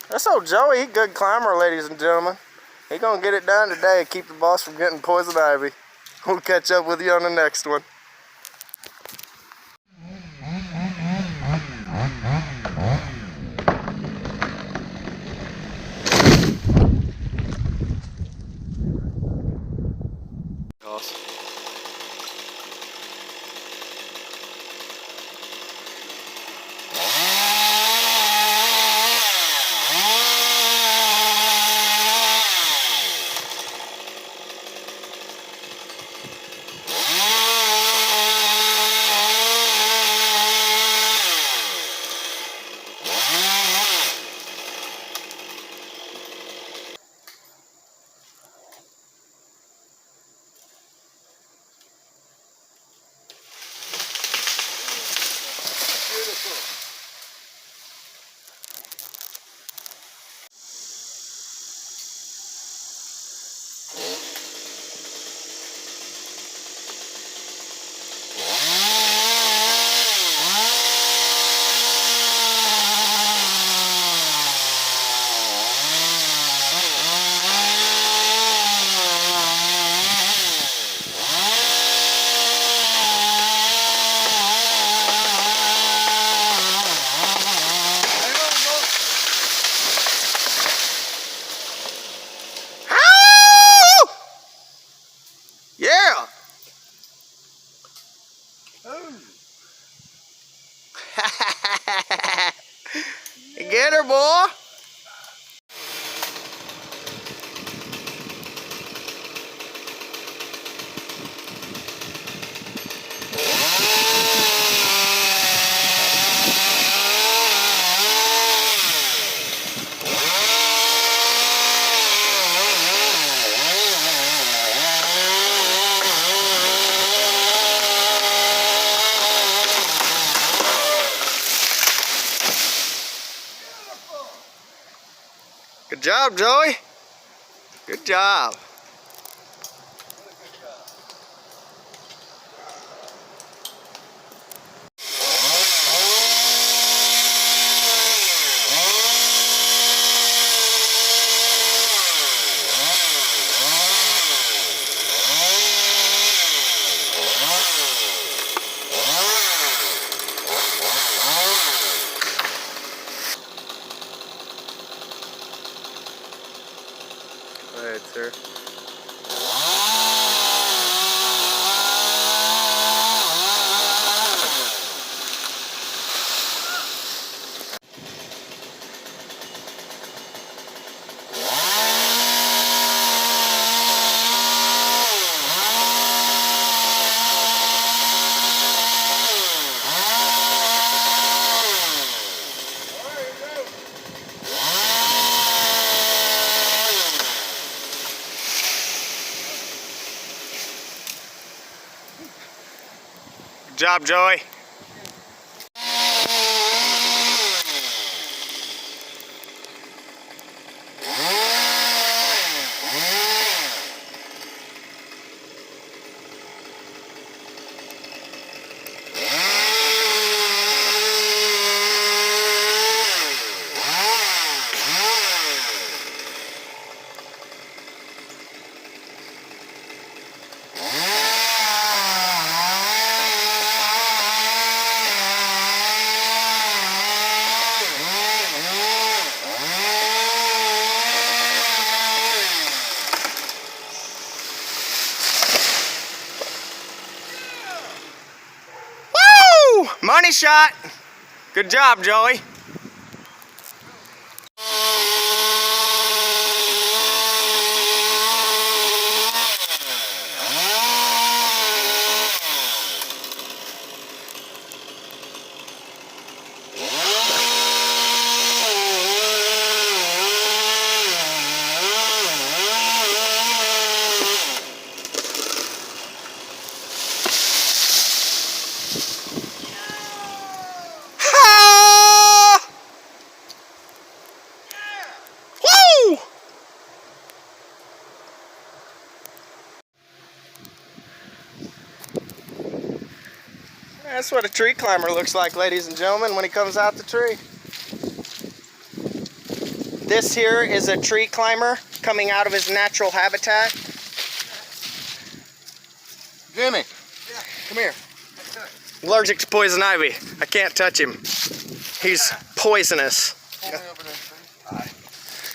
That's old Joey. He good climber, ladies and gentlemen. He gonna get it done today and keep the boss from getting poison ivy. We'll catch up with you on the next one. Yeah! Get her, boy! Good job, Joey. Good job. Go ahead, sir. Good job, Joey. Money shot. Good job, Joey. That's what a tree climber looks like, ladies and gentlemen, when he comes out the tree. This here is a tree climber coming out of his natural habitat. Jimmy, yeah. Come here. Allergic to poison ivy. I can't touch him. He's poisonous. Yeah.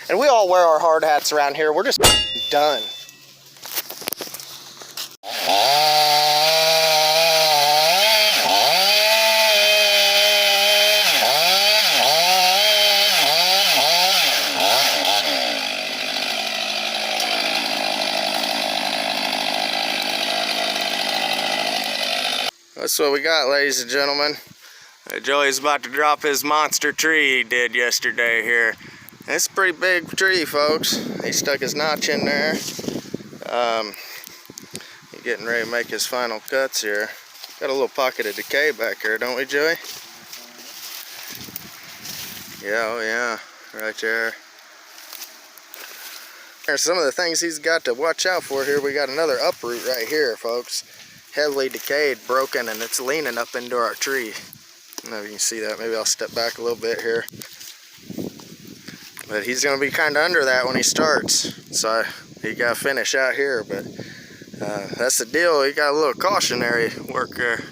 And we all wear our hard hats around here. We're just done. That's what we got, ladies and gentlemen. Joey's about to drop his monster tree he did yesterday here. It's a pretty big tree, folks. He stuck his notch in there. He's getting ready to make his final cuts here. Got a little pocket of decay back here, don't we, Joey? Yeah, oh yeah, right there. There's some of the things he's got to watch out for here. We got another uproot right here, folks. Heavily decayed, broken, and it's leaning up into our tree. I don't know if you can see that. Maybe I'll step back a little bit here. But he's going to be kind of under that when he starts. So he got to finish out here. But that's the deal. He got a little cautionary work there.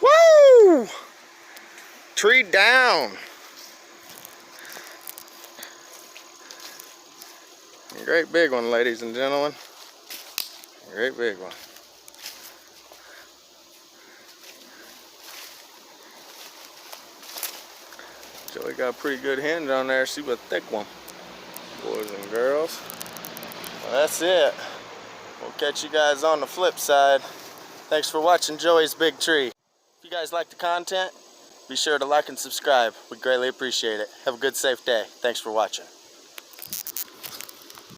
Woo! Tree down. A great big one, ladies and gentlemen. A great big one. So we got a pretty good hinge on there. See what thick one, boys and girls. Well, that's it. We'll catch you guys on the flip side. Thanks for watching Joey's Big Tree. If you guys like the content, be sure to like and subscribe. We greatly appreciate it. Have a good, safe day. Thanks for watching.